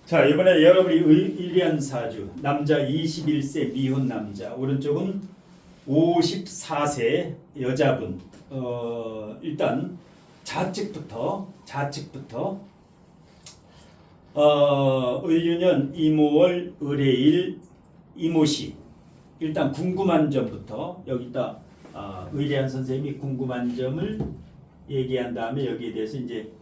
자, 이번에 여러분이 의리한 사주 남자 21세 미혼 남자, 오른쪽은 54세 여자분. 일단 좌측부터 을유년 이모월 을해일 이모시. 일단 궁금한 점부터 여기다 의리한 선생님이 궁금한 점을 얘기한 다음에 여기에 대해서 이제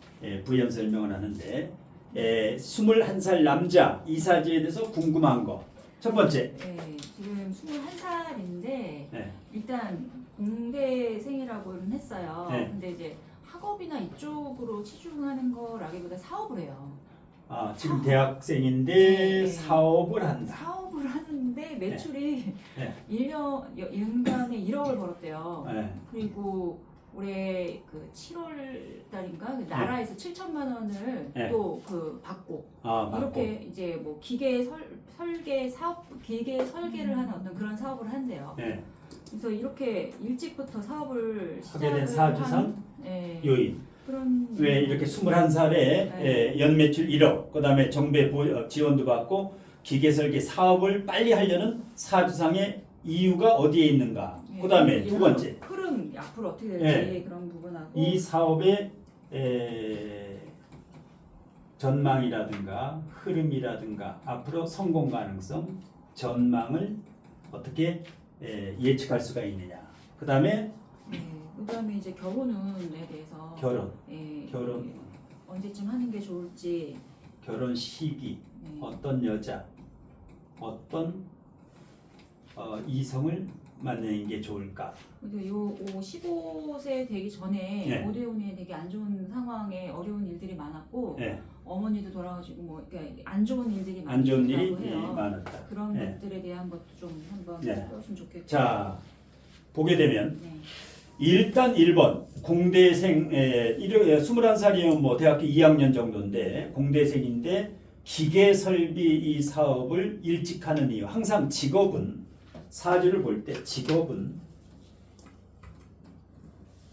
부연 설명을 하는데, 21살 남자 이 사주에 대해서 궁금한 거 첫 번째. 네, 지금 21살인데 네. 일단 공대생이라고는 했어요. 네. 근데 이제 학업이나 이쪽으로 치중하는 거라기보다 사업을 해요. 지금 대학생인데 네. 사업을 한다. 사업을 하는데 매출이 네. 1년간에 1억을 벌었대요. 네. 그리고 올해 그 7월 달인가 나라에서 7천만 원을 네. 또 그 받고 받고. 이렇게 이제 뭐 기계 설계 사업, 기계 설계를 하는 어떤 그런 사업을 한대요. 네. 그래서 이렇게 일찍부터 사업을 하게 된 시작을 사주상 요인. 그런 왜 이렇게 21살에 네. 연매출 1억, 그다음에 정부의 지원도 받고 기계 설계 사업을 빨리 하려는 사주상의 이유가 어디에 있는가? 예, 그다음에 두 번째. 흐름 앞으로 어떻게 될지 네. 그런 부분하고 이 사업의 전망이라든가 흐름이라든가 앞으로 성공 가능성 전망을 어떻게 예측할 수가 있느냐. 그다음에 그다음에 이제 결혼운에 대해서 결혼 결혼 언제쯤 하는 게 좋을지 결혼 시기 어떤 여자 어떤 이성을 만나는 게 좋을까. 근데 요 15세 되기 전에 네. 오대훈이 되게 안 좋은 상황에 어려운 일들이 많았고 네. 어머니도 돌아가시고 뭐 그러니까 안 좋은 일들이 안 좋은 일이 많았다고 해요. 많았다. 그런 네. 것들에 대한 것도 좀 한번 네. 배웠으면 좋겠고. 자, 보게 되면 네. 일단 1번 공대생 21살이면 뭐 대학교 2학년 정도인데 공대생인데 기계 설비 이 사업을 일찍 하는 이유. 항상 직업은 사주를 볼 때 직업은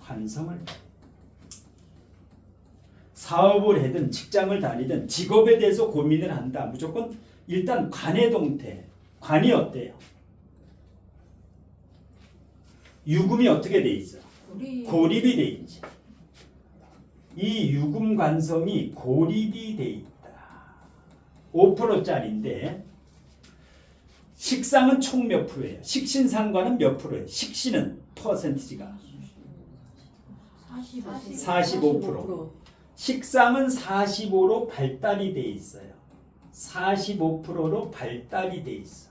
관성을 사업을 하든 직장을 다니든 직업에 대해서 고민을 한다. 무조건 일단 관의 동태. 관이 어때요? 유금이 어떻게 돼 있어? 고립이 돼 있지. 이 유금 관성이 고립이 돼 있다. 5%짜리인데 식상은 총 몇 프로예요? 식신상관은 몇 프로예요? 식신은 퍼센티지가 45%. 식상은 45로 발달이 돼 있어요. 45%로 발달이 돼 있어.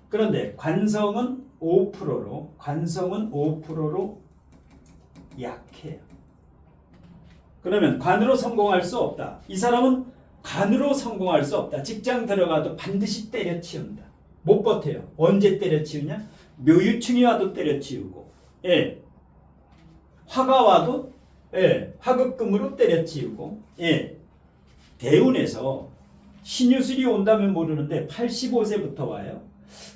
그런데 관성은 5%로 약해요. 그러면 관으로 성공할 수 없다. 이 사람은 관으로 성공할 수 없다. 직장 들어가도 반드시 때려치운다. 못 버텨요. 언제 때려치우냐? 묘유충이 와도 때려치우고, 화가 와도 화급금으로 때려치우고, 대운에서 신유술이 온다면 모르는데 85세부터 와요.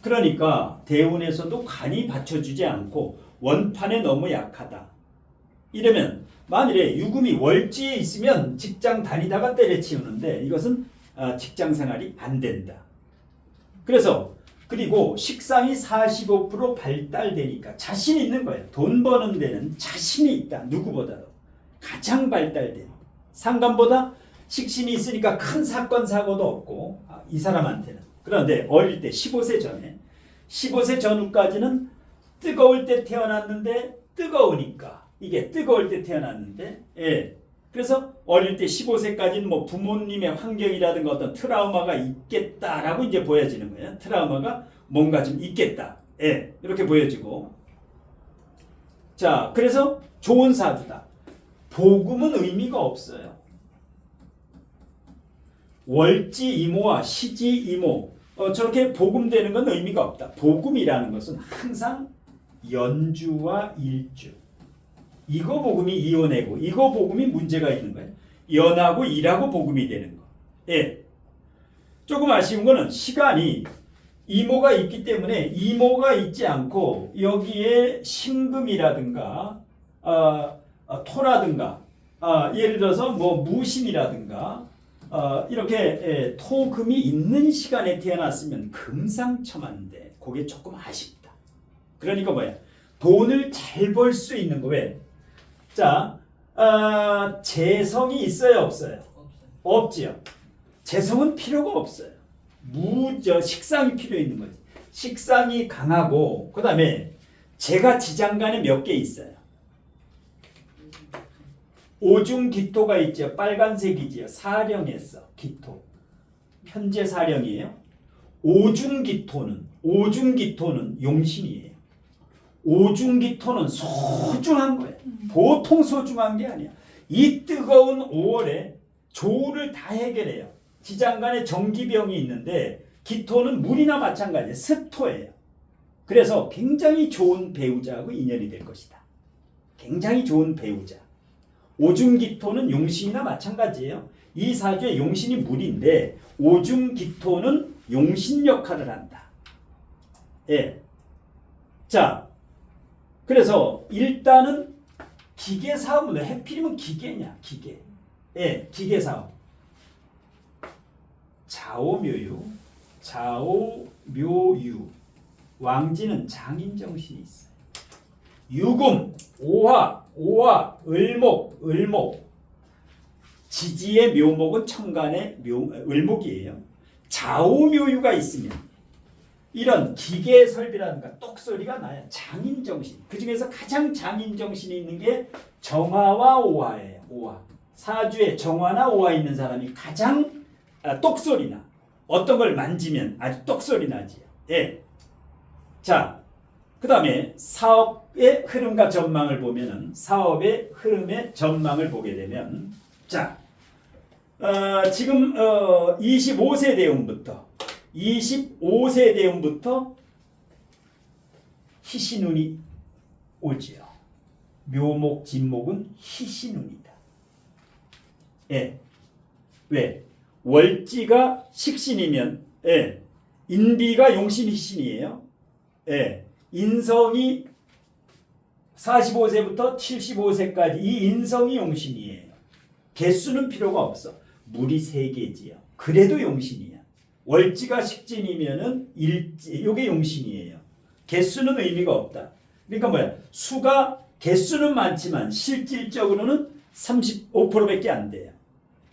그러니까 대운에서도 간이 받쳐주지 않고 원판에 너무 약하다. 이러면 만일에 유금이 월지에 있으면 직장 다니다가 때려치우는데 이것은 직장 생활이 안 된다. 그리고 식상이 45% 발달되니까 자신 있는 거예요. 돈 버는 데는 자신이 있다. 누구보다도 가장 발달된. 상관보다 식신이 있으니까 큰 사건 사고도 없고 이 사람한테는. 그런데 어릴 때 15세 전후까지는 뜨거울 때 태어났는데 뜨거우니까 이게 뜨거울 때 태어났는데 그래서 어릴 때 15세까지는 뭐 부모님의 환경이라든가 어떤 트라우마가 있겠다라고 이제 보여지는 거예요. 트라우마가 뭔가 좀 있겠다. 이렇게 보여지고. 자, 그래서 좋은 사주다. 복음은 의미가 없어요. 월지 이모와 시지 이모 저렇게 복음되는 건 의미가 없다. 복음이라는 것은 항상 연주와 일주. 이거 복음이 이혼하고 이거 복음이 문제가 있는 거예요. 연하고 일하고 복음이 되는 거. 조금 아쉬운 거는 시간이 이모가 있기 때문에 이모가 있지 않고 여기에 신금이라든가 토라든가 예를 들어서 뭐 무신이라든가 이렇게 토금이 있는 시간에 태어났으면 금상첨화인데 그게 조금 아쉽다. 그러니까 뭐야? 돈을 잘 벌 수 있는 거 왜? 자, 재성이 있어요, 없어요? 없지요. 재성은 필요가 없어요. 식상이 필요 있는 거지. 식상이 강하고 그 다음에 제가 지장간에 몇 개 있어요. 오중기토가 있죠. 빨간색이지요. 사령에서 기토. 현재 사령이에요. 오중기토는 용신이에요. 오중기토는 소중한 거예요. 보통 소중한 게 아니야. 이 뜨거운 5월에 조를 다 해결해요. 지장간에 정기병이 있는데 기토는 물이나 마찬가지예요. 습토예요. 그래서 굉장히 좋은 배우자하고 인연이 될 것이다. 굉장히 좋은 배우자. 오중기토는 용신이나 마찬가지예요. 이 사주의 용신이 물인데 오중기토는 용신 역할을 한다. 예. 자, 그래서 일단은 기계 사업은 해필이면 기계냐? 기계. 예, 기계 사업. 자오묘유. 왕지는 장인정신이 있어요. 유금, 오화, 을목. 지지의 묘목은 천간의 을목이에요. 좌우묘유가 있으면 이런 기계 설비라든가 똑소리가 나요. 장인정신. 그 중에서 가장 장인정신이 있는 게 정화와 오화예요. 오화. 사주에 정화나 오화 있는 사람이 가장 똑소리나 어떤 걸 만지면 아주 똑소리 나지요. 예. 자, 그 다음에 사업의 흐름과 전망을 보면은 사업의 흐름의 전망을 보게 되면 자, 지금 25세 대운부터 희신운이 오지요. 묘목, 진목은 희신운이다. 예. 왜? 월지가 식신이면 예. 인비가 용신 희신이에요. 예. 인성이 45세부터 75세까지 이 인성이 용신이에요. 개수는 필요가 없어. 물이 3개지요. 그래도 용신이야. 월지가 식진이면은 요게 용신이에요. 개수는 의미가 없다. 그러니까 뭐야? 수가 개수는 많지만 실질적으로는 35%밖에 안 돼요.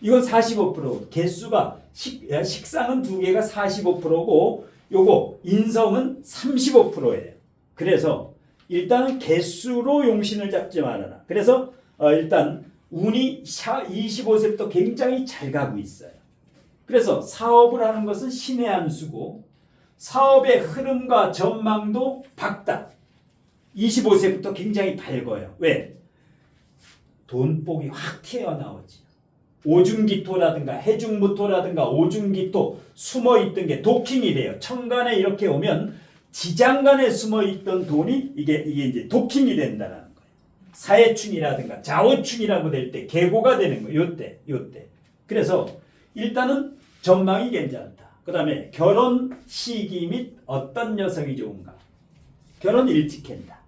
이건 45%. 개수가 식상은 2개가 45%고 요거 인성은 35%예요. 그래서 일단은 개수로 용신을 잡지 말아라. 그래서 일단 운이 25세부터 굉장히 잘 가고 있어요. 그래서 사업을 하는 것은 신의 한 수고 사업의 흐름과 전망도 밝다. 25세부터 굉장히 밝아요. 왜? 돈복이 확 튀어나오지. 오중기토라든가 해중무토라든가 오중기토 숨어있던 게 도킹이 돼요. 천간에 이렇게 오면 지장간에 숨어있던 돈이 이게 이제 도킹이 된다는 거예요. 사해충이라든가 자오충이라고 될 때 계고가 되는 거예요. 요때. 그래서 일단은 전망이 괜찮다. 그 다음에 결혼 시기 및 어떤 여성이 좋은가. 결혼 일찍 한다.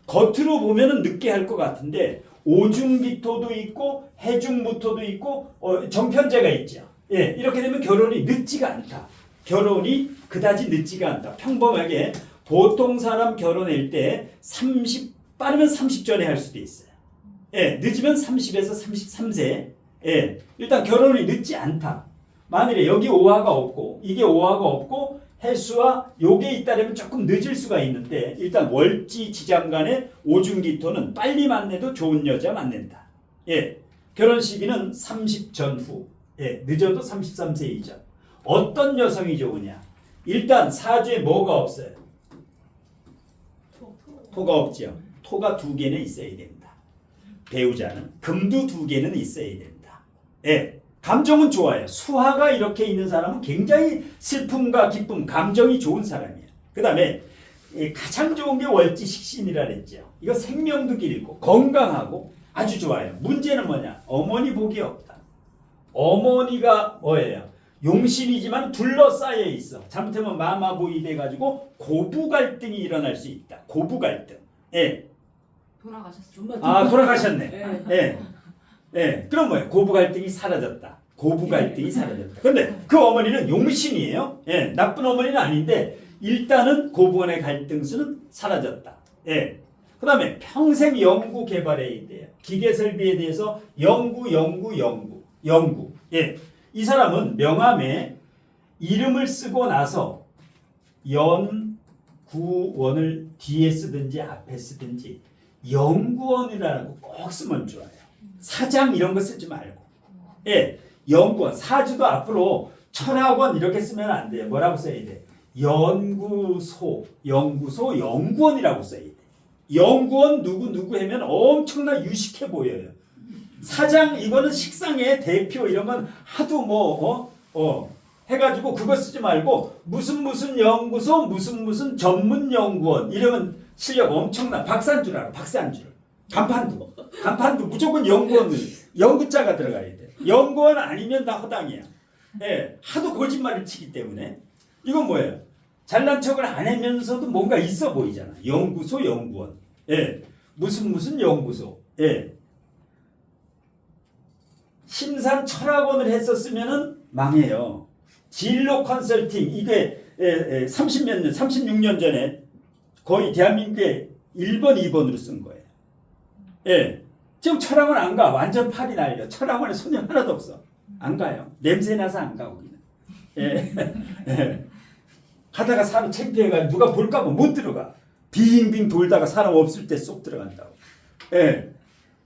겉으로 보면은 늦게 할 것 같은데 오중기토도 있고 해중무토도 있고 정편제가 있죠. 예, 이렇게 되면 결혼이 늦지가 않다. 결혼이 그다지 늦지가 않다. 평범하게 보통 사람 결혼할 때 30 빠르면 30 전에 할 수도 있어요. 예, 늦으면 30에서 33세. 예, 일단 결혼이 늦지 않다. 만일에 여기 오화가 없고 이게 오화가 없고 해수와 요게 있다면 조금 늦을 수가 있는데 일단 월지 지장간의 오중기토는 빨리 만나도 좋은 여자 만난다. 예, 결혼 시기는 30 전후. 예, 늦어도 33세 이전. 어떤 여성이 좋으냐? 일단 사주에 뭐가 없어요? 토가 없죠. 토가 2개는 있어야 된다. 배우자는 금도 2개는 있어야 된다. 예, 감정은 좋아요. 수화가 이렇게 있는 사람은 굉장히 슬픔과 기쁨, 감정이 좋은 사람이에요. 그 다음에 가장 좋은 게 월지 식신이라 그랬죠. 이거 생명도 길고 건강하고 아주 좋아요. 문제는 뭐냐? 어머니 복이 없다. 어머니가 뭐예요? 용신이지만 둘러싸여 있어. 잘못하면 마마보이 돼가지고 고부 갈등이 일어날 수 있다. 고부 갈등. 예. 돌아가셨어요. 아, 돌아가셨네. 네. 예. 예. 그럼 뭐예요? 고부 갈등이 사라졌다. 고부 갈등이 사라졌다. 그런데 그 어머니는 용신이에요. 예, 나쁜 어머니는 아닌데 일단은 고부 간의 갈등수는 사라졌다. 예. 그다음에 평생 연구 개발에 대해 기계 설비에 대해서 연구. 예. 이 사람은 명함에 이름을 쓰고 나서 연구원을 뒤에 쓰든지 앞에 쓰든지 연구원이라는 거 꼭 쓰면 좋아요. 사장 이런 거 쓰지 말고. 예. 연구원, 사주도 앞으로 철학원 이렇게 쓰면 안 돼요. 뭐라고 써야 돼? 연구소, 연구원이라고 써야 돼. 연구원 누구 하면 엄청나 유식해 보여요. 사장 이거는 식상의 대표 이런 건 하도 해가지고 그거 쓰지 말고 무슨 연구소 무슨 전문 연구원 이러면 실력 엄청나. 박사인 줄 알아. 간판도 무조건 연구자가 들어가야 돼. 연구원 아니면 다 허당이야. 예, 하도 거짓말을 치기 때문에 이건 뭐예요? 잘난 척을 안 하면서도 뭔가 있어 보이잖아. 연구소, 연구원. 예, 무슨 연구소. 예. 심산 철학원을 했었으면은 망해요. 진로 컨설팅 이게 30몇 년, 36년 전에 거의 대한민국에 1번, 2번으로 쓴 거예요. 예. 지금 철학원 안 가. 완전 팔이 날려. 철학원에 손님 하나도 없어. 안 가요. 냄새 나서 안 가, 거기는. 예. 예. 가다가 사람 창피해가지고 누가 볼까 봐 못 들어가. 빙빙 돌다가 사람 없을 때 쏙 들어간다고. 예.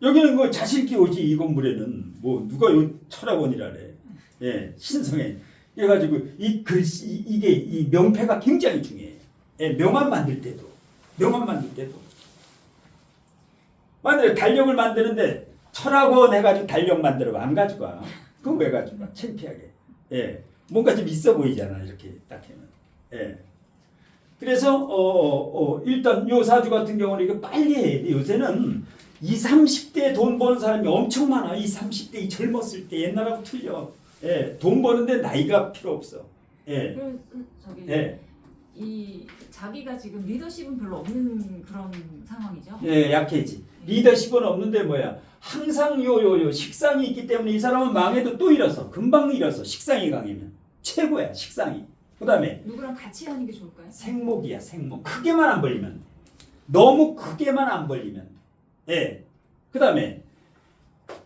여기는 그 자신있게 오지, 이 건물에는. 뭐, 누가 요 철학원이라래. 예. 신성해. 그래가지고 이 글씨, 이 명패가 굉장히 중요해요. 예. 명함 만들 때도. 만약에 달력을 만드는데 철학원 해가지고 달력 만들어 안 가져가. 그건 왜 가져가? 창피하게. 예. 뭔가 좀 있어 보이잖아. 이렇게 딱 하면. 예. 그래서 일단 요 사주 같은 경우는 이거 빨리 해야 돼. 요새는 20, 30대 돈 버는 사람이 엄청 많아. 20, 30대 이 젊었을 때 옛날하고 틀려. 예. 돈 버는데 나이가 필요 없어. 예. 저기 예. 이 자기가 지금 리더십은 별로 없는 그런 상황이죠. 예, 약해지. 리더십은 없는데 뭐야? 항상 요 식상이 있기 때문에 이 사람은 망해도 또 일어서. 금방 일어서. 식상이 강하면 최고야. 식상이. 그다음에 누구랑 같이 하는 게 좋을까요? 생목이야. 생목. 크게만 안 벌리면 돼. 너무 크게만 안 벌리면 돼. 예. 그다음에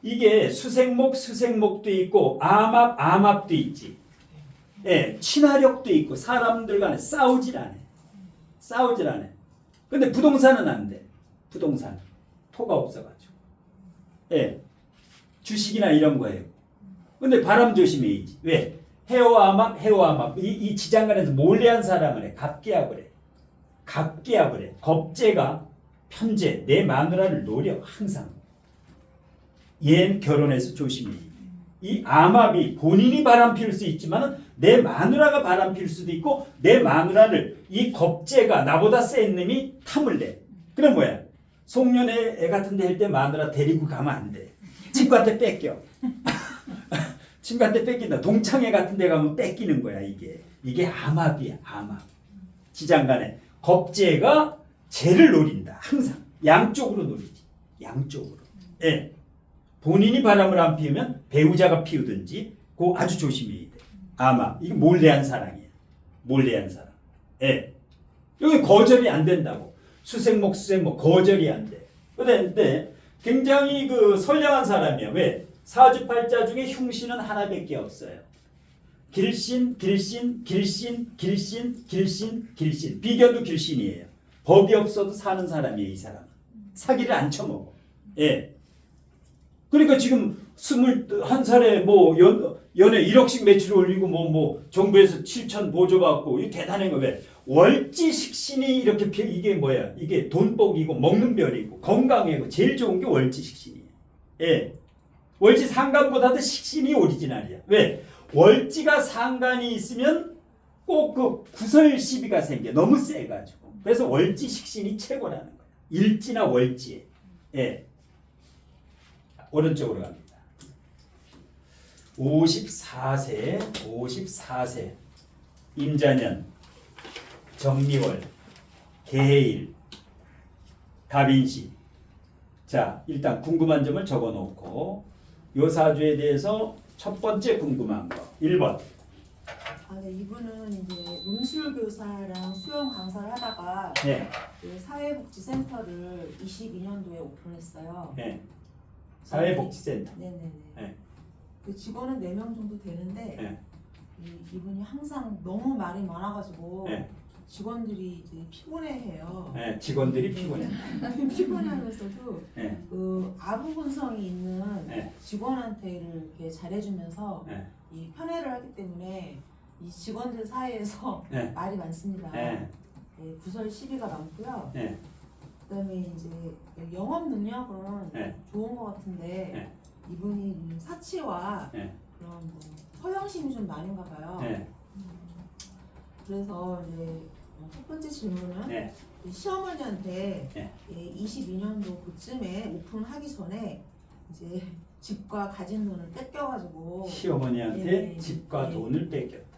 이게 수생목도 있고 암압도 있지. 예. 친화력도 있고 사람들 간에 싸우질 않아. 근데 부동산은 안 돼. 부동산. 토가 없어가지고. 예. 주식이나 이런 거예요. 근데 바람 조심해야지. 왜? 해오암압. 이 지장간에서 몰래 한 사람을 해. 갑계합을 해. 겁재가 편재, 내 마누라를 노려. 항상. 얘는 결혼해서 조심해야지. 이 암압이 본인이 바람 피울 수 있지만은 내 마누라가 바람 피울 수도 있고 내 마누라를 이 겁재가 나보다 센 놈이 탐을 내. 그럼 뭐야? 송년회 애 같은 데 할 때 마누라 데리고 가면 안 돼. 친구한테 뺏겨. 친구한테 뺏긴다. 동창회 같은 데 가면 뺏기는 거야, 이게. 이게 암압이야, 암압. 지장간에 겁재가 쟤를 노린다. 항상. 양쪽으로 노리지. 양쪽으로. 예. 본인이 바람을 안 피우면 배우자가 피우든지 그거 아주 조심해야 돼. 암압. 이게 몰래한 사랑이야. 몰래한 사랑. 예. 여기 거절이 안 된다고. 수생목 거절이 안 돼. 그런데 굉장히 그 선량한 사람이야. 왜? 사주팔자 중에 흉신은 하나밖에 없어요. 길신. 비견도 길신이에요. 법이 없어도 사는 사람이에요, 이 사람은. 사기를 안 쳐먹어. 예. 그러니까 지금 21살에 뭐 연애 1억씩 매출 올리고 뭐 정부에서 7천 보조받고 이게 대단한 거 왜? 월지식신이 이렇게 이게 뭐야? 이게 돈복이고 먹는 별이고 건강이고 제일 좋은 게 월지식신이에요. 예. 월지 상간보다도 식신이 오리지널이야. 왜? 월지가 상간이 있으면 꼭 그 구설 시비가 생겨. 너무 세가지고. 그래서 월지식신이 최고라는 거야. 일지나 월지에. 예. 오른쪽으로 갑니다. 54세 임자년 정미월 개해일 갑인시. 자, 일단 궁금한 점을 적어놓고 요 사주에 대해서 첫 번째 궁금한 거 1번. 네, 이분은 이제 논술 교사랑 수영 강사를 하다가 네. 그 사회복지센터를 22년도에 오픈했어요. 네. 사회복지센터. 네네네. 네. 그 직원은 4명 정도 되는데 네. 이분이 항상 너무 말이 많아가지고 네. 직원들이 이제 피곤해해요. 네. 직원들이 피곤해. 피곤해하면서도 네. 그 아부근성이 있는 네. 직원한테를 이렇게 잘해주면서 네. 이 편애를 하기 때문에 이 직원들 사이에서 네. 말이 많습니다. 네. 구설 시비가 많고요. 네. 그다음에 이제 영업 능력은 네. 좋은 것 같은데 네. 이분이 사치와 네. 그런 뭐 허영심이 좀 많은가 봐요. 네. 그래서 이제 첫 번째 질문은 네. 이 시어머니한테 네. 22년도 그쯤에 오픈하기 전에 이제 집과 가진 돈을 뺏겨가지고 시어머니한테 네. 집과 네. 돈을 뺏겼다.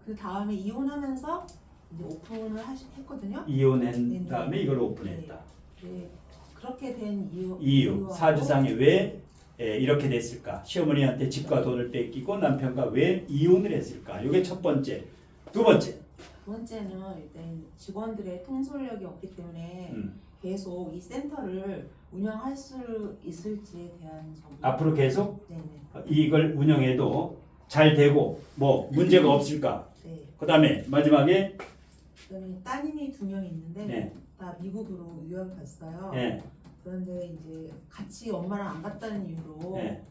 그 다음에 이혼하면서 이제 오픈을 했거든요. 이혼한 다음에 이걸 오픈했다. 네, 그렇게 된 이유 이유하고 사주상에 왜 이렇게 됐을까? 시어머니한테 집과 돈을 뺏기고 남편과 왜 이혼을 했을까? 이게 첫 번째. 두 번째. 두 번째는 일단 직원들의 통솔력이 없기 때문에 계속 이 센터를 운영할 수 있을지에 대한 점이 앞으로 계속 네네. 이걸 운영해도 잘 되고 뭐 문제가 없을까? 네. 그다음에 마지막에 그다음에 따님이 2명 있는데 네. 다 미국으로 유학 갔어요. 네. 그런데 이제 같이 엄마랑 안 갔다는 이유로 네.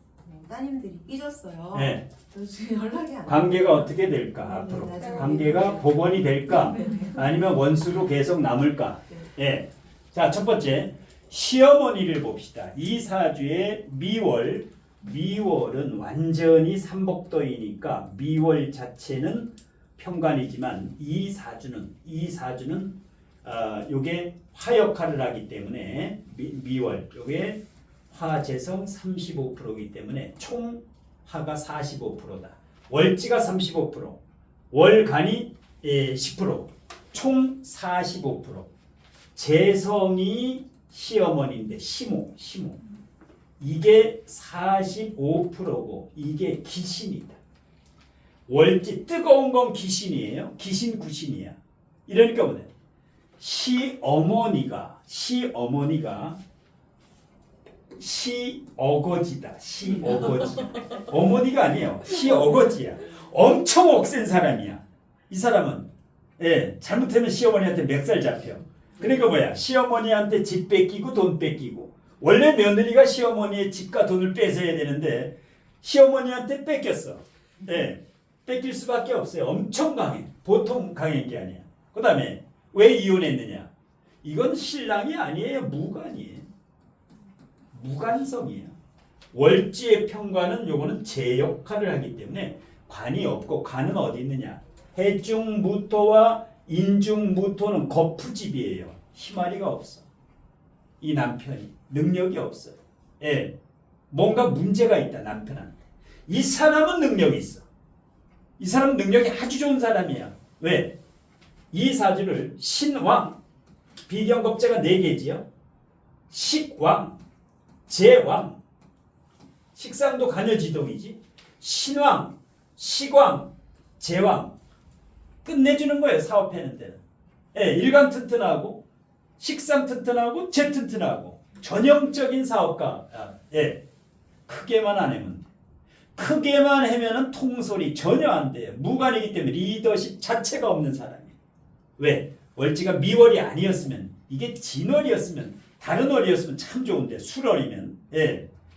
따님들이 삐졌어요. 네. 그래서 지금 연락이 안 관계가 어떻게 될까? 네, 앞으로 나중에. 관계가 복원이 될까? 네. 아니면 원수로 계속 남을까? 예. 자, 첫 번째 시어머니를 봅시다. 이 사주의 미월은 완전히 삼복도이니까 미월 자체는 평관이지만 이 사주는 요게 화 역할을 하기 때문에 미월 요게 화재성 35%이기 때문에 총 화가 45%다. 월지가 35%, 월간이 10%, 총 45%. 재성이 시어머니인데 시모 이게 45%고 이게 기신이다. 월지 뜨거운 건 기신이에요. 기신 구신이야. 이러니까 뭐냐? 시어머니가 시어거지다. 시어거지. 어머니가 아니에요. 시어거지야. 엄청 억센 사람이야. 이 사람은 잘못하면 시어머니한테 멱살 잡혀. 그러니까 뭐야? 시어머니한테 집 뺏기고 돈 뺏기고. 원래 며느리가 시어머니의 집과 돈을 뺏어야 되는데 시어머니한테 뺏겼어. 뺏길 수밖에 없어요. 엄청 강해. 보통 강한 게 아니야. 그 다음에 왜 이혼했느냐? 이건 신랑이 아니에요. 무관이에요. 무관성이에요. 월지의 평관은 요거는 제 역할을 하기 때문에 관이 없고 관은 어디 있느냐? 해중무토와 인중무토는 거푸집이에요. 희마리가 없어. 이 남편이 능력이 없어요. 뭔가 문제가 있다 남편한테. 이 사람은 능력이 있어. 이 사람은 능력이 아주 좋은 사람이야. 왜? 이 사주를 신왕 비경겁제가 4개지요. 식왕, 제왕, 식상도 간여지동이지. 신왕, 식왕, 제왕 끝내주는 거예요. 사업하는 데는. 일간 튼튼하고 식상 튼튼하고 재 튼튼하고 전형적인 사업가. 크게만 안 하면 돼. 크게만 하면은 통솔이 전혀 안 돼요. 무관이기 때문에 리더십 자체가 없는 사람이에요. 왜? 월지가 미월이 아니었으면 이게 진월이었으면 다른 월이었으면 참 좋은데 술월이면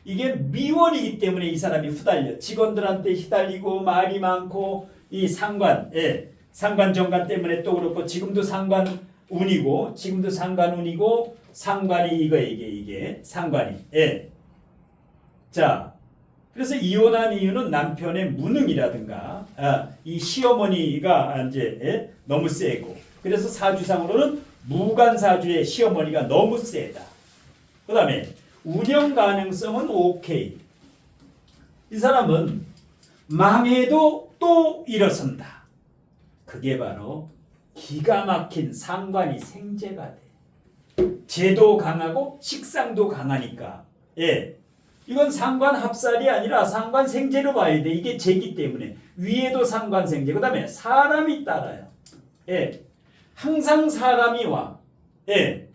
이게 미월이기 때문에 이 사람이 후달려. 직원들한테 휘달리고 말이 많고 이 상관 상관 정관 때문에 또 그렇고 지금도 상관운이고 상관이 이게 상관이 자 그래서 이혼한 이유는 남편의 무능이라든가 이 시어머니가 이제 너무 세고 그래서 사주상으로는 무관사주의 시어머니가 너무 세다. 그 다음에 운영 가능성은 오케이. 이 사람은 망해도 또 일어선다. 그게 바로 기가 막힌 상관이 생재가 돼. 재도 강하고 식상도 강하니까 이건 상관합살이 아니라 상관생제로 봐야 돼. 이게 제기 때문에. 위에도 상관생제. 그 다음에 사람이 따라요. 예. 항상 사람이 와. 예.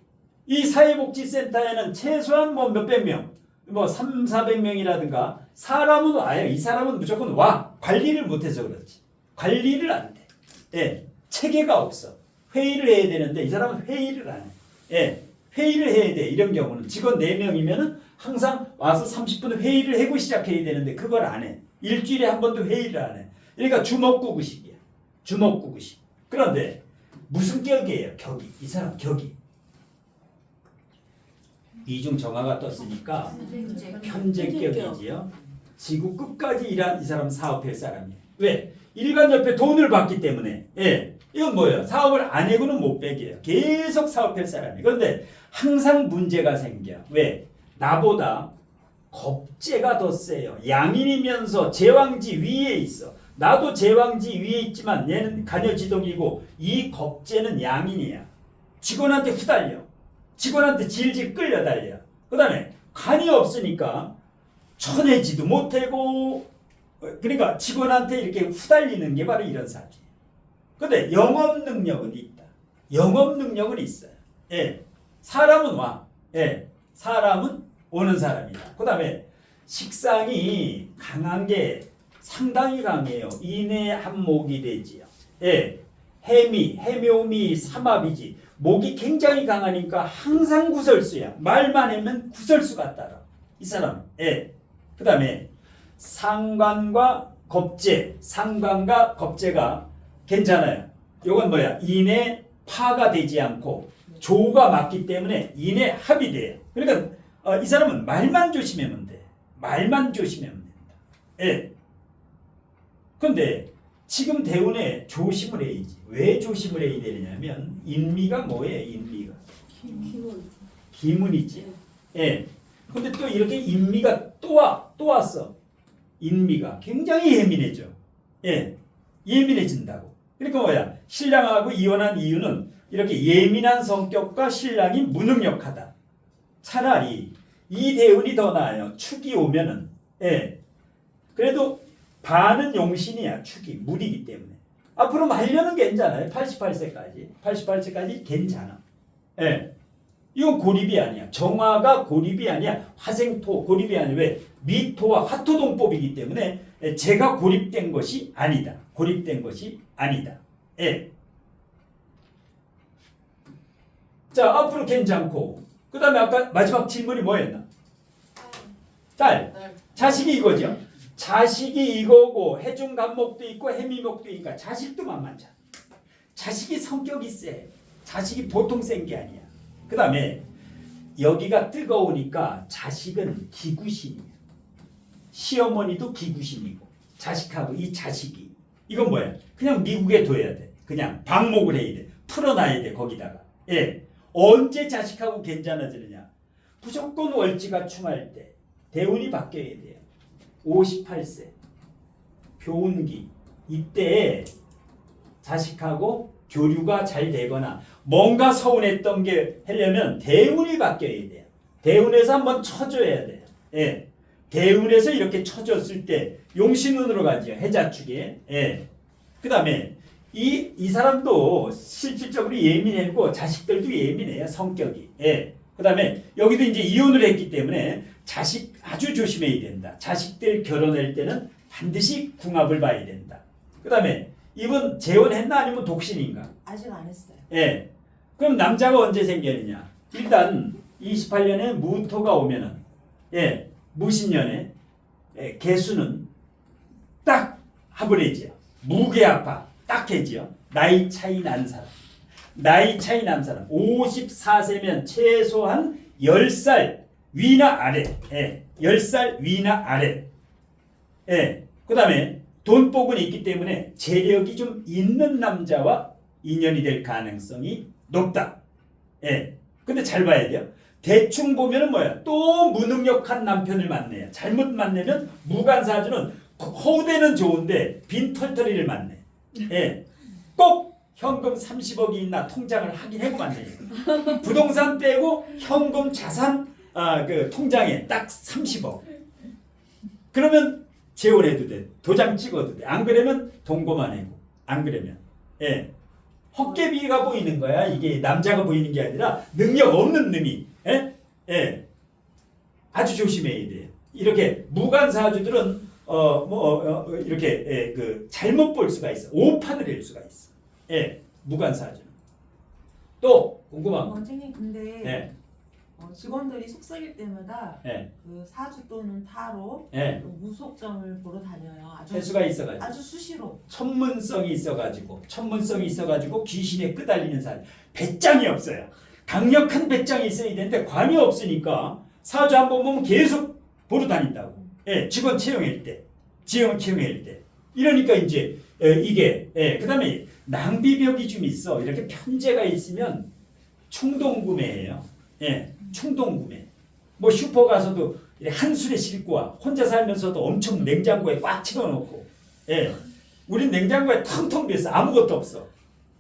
이 사회복지센터에는 최소한 뭐 몇백 명, 뭐 300~400명이라든가 사람은 와요. 이 사람은 무조건 와. 관리를 못해서 그렇지. 관리를 안 돼. 예. 체계가 없어. 회의를 해야 되는데 이 사람은 회의를 안 해. 예. 회의를 해야 돼. 이런 경우는 직원 4명이면은 항상 와서 30분 회의를 하고 시작해야 되는데 그걸 안 해. 일주일에 한 번도 회의를 안 해. 그러니까 주먹구구식이야. 주먹구구식. 그런데 무슨 격이에요? 격이. 이 사람 격이. 이중 정화가 떴으니까 편제격이지요. 지구 끝까지 일한 이 사람 사업할 사람이에요. 왜? 일간 옆에 돈을 받기 때문에. 예. 이건 뭐예요? 사업을 안 해고는 못 빼게요. 계속 사업할 사람이에요. 그런데 항상 문제가 생겨. 왜? 나보다 겁재가 더 세요. 양인이면서 제왕지 위에 있어. 나도 제왕지 위에 있지만 얘는 간여지동이고 이 겁재는 양인이야. 직원한테 후달려. 직원한테 질질 끌려달려. 그 다음에 간이 없으니까 쳐내지도 못하고 그러니까 직원한테 이렇게 후달리는 게 바로 이런 사람이에요. 근데 영업 능력은 있다. 영업 능력은 있어요. 예. 사람은 와. 예. 사람은 오는 사람이다. 그 다음에 식상이 강한 게 상당히 강해요. 인의 한목이 되지요. 예. 해미, 해묘미, 삼합이지. 목이 굉장히 강하니까 항상 구설수야. 말만 하면 구설수가 따라. 이 사람. 예. 그 다음에 상관과 겁재. 상관과 겁재가 괜찮아요. 이건 뭐야? 인의 파가 되지 않고 조가 맞기 때문에 인의 합이 돼요. 그러니까 이 사람은 말만 조심하면 돼. 말만 조심하면 된다. 예. 그런데 지금 대운에 조심을 해야지. 왜 조심을 해야 되냐면 인미가 뭐예요? 인미가 기문이지. 예. 근데 또 이렇게 인미가 또 왔어. 인미가 굉장히 예민해져. 예. 예민해진다고. 그러니까 뭐야? 신랑하고 이혼한 이유는 이렇게 예민한 성격과 신랑이 무능력하다. 차라리 이 대운이 더 나아요. 축이 오면은. 예. 그래도 반은 용신이야. 축이 물이기 때문에. 앞으로 말려는 괜찮아요. 88세까지. 88세까지 괜찮아. 예. 이건 고립이 아니야. 정화가 고립이 아니야. 화생토 고립이 아니야. 왜? 미토와 화토동법이기 때문에 제가 고립된 것이 아니다. 고립된 것이 아니다. 예. 자, 앞으로 괜찮고. 그 다음에 아까 마지막 질문이 뭐였나? 딸. 자식이 이거죠. 자식이 이거고 해중간목도 있고 해미목도 있으니까 자식도 만만찮아. 자식이 성격이 세. 자식이 보통 센 게 아니야. 그 다음에 여기가 뜨거우니까 자식은 기구신이야. 시어머니도 기구신이고 자식하고 이 자식이 이건 뭐야? 그냥 미국에 둬야 돼. 그냥 방목을 해야 돼. 풀어놔야 돼. 거기다가. 예. 언제 자식하고 괜찮아지느냐? 무조건 월지가 충할 때 대운이 바뀌어야 돼요. 58세 교운기 이때 자식하고 교류가 잘 되거나 뭔가 서운했던 게 하려면 대운이 바뀌어야 돼요. 대운에서 한번 쳐줘야 돼요. 예. 대운에서 이렇게 쳐줬을 때 용신운으로 가죠. 해자축에. 예. 그 다음에 이 사람도 실질적으로 예민했고 자식들도 예민해요. 성격이. 예. 그 다음에 여기도 이제 이혼을 했기 때문에 자식 아주 조심해야 된다. 자식들 결혼할 때는 반드시 궁합을 봐야 된다. 그 다음에 이분 재혼했나 아니면 독신인가? 아직 안 했어요. 예. 그럼 남자가 언제 생겨느냐? 일단 28년에 무토가 오면은 예, 무신년에 예, 개수는 딱 합을해지요. 무게아파 딱 해지요. 나이 차이 난 사람. 나이 차이 난 사람. 54세면 최소한 10살 위나 아래. 예. 10살 위나 아래. 예. 그 다음에 돈복은 있기 때문에 재력이 좀 있는 남자와 인연이 될 가능성이 높다. 예. 근데 잘 봐야 돼요. 대충 보면은 뭐야? 또 무능력한 남편을 만나요. 잘못 만나면 무간사주는 호되는 좋은데 빈털터리를 만나. 예. 꼭 현금 30억이 있나 통장을 확인하고 만나요. 부동산 빼고 현금 자산 그 통장에 딱 30억. 그러면 재혼해도 돼. 도장 찍어도 돼. 안 그러면 동거만 해고. 안 그러면. 예. 헛개비가 보이는 거야. 이게 남자가 보이는 게 아니라 능력 없는 놈이. 예? 예. 아주 조심해야 돼. 이렇게 무관사주들은 이렇게 그 잘못 볼 수가 있어. 오판을 할 수가 있어. 예. 무관사주는. 또 궁금한 거. 원장님 근데 예. 직원들이 속삭일 때마다 예. 그 사주 또는 타로 예. 또 무속점을 보러 다녀요. 아주 횟수가 있어가지고. 아주 수시로. 천문성이 있어가지고 귀신에 끄달리는 사람. 배짱이 없어요. 강력한 배짱이 있어야 되는데 관이 없으니까 사주 한 번 보면 계속 보러 다닌다고. 예, 직원 채용할 때, 이러니까 이제 이게 그다음에 낭비벽이 좀 있어. 이렇게 편제가 있으면 충동 구매예요. 예, 충동 구매. 뭐 슈퍼 가서도 한 술에 싣고 와. 혼자 살면서도 엄청 냉장고에 꽉 채워놓고. 예, 우린 냉장고에 텅텅 비었어. 아무것도 없어.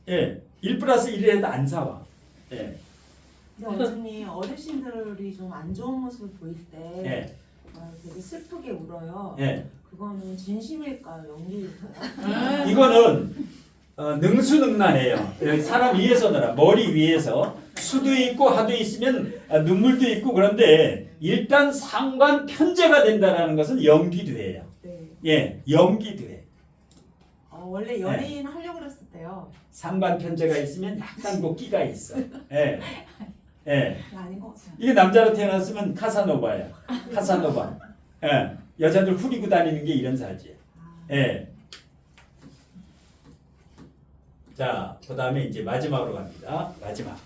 예, 1+1을 해도 안 사와. 예, 근데 원장님 어르신들이 좀 안 좋은 모습을 보일 때 예, 되게 슬프게 울어요. 예. 그거는 진심일까요? 연기일까요? 이거는 능수능란해요. 사람 위에서 놀아. 머리 위에서 수도 있고 하도 있으면 눈물도 있고 그런데 일단 상관 편제가 된다는 것은 연기도 해요. 네. 예, 연기도 해. 원래 연예인 하려고 그랬을 때요. 상관 편제가 있으면 약간 뭐 끼가 있어. 예, 예. 아닌 것 같아요. 이게 남자로 태어났으면 카사노바야. 카사노바. 예, 여자들 후리고 다니는 게 이런 사지야. 예. 자, 그 다음에 이제 마지막으로 갑니다. 마지막.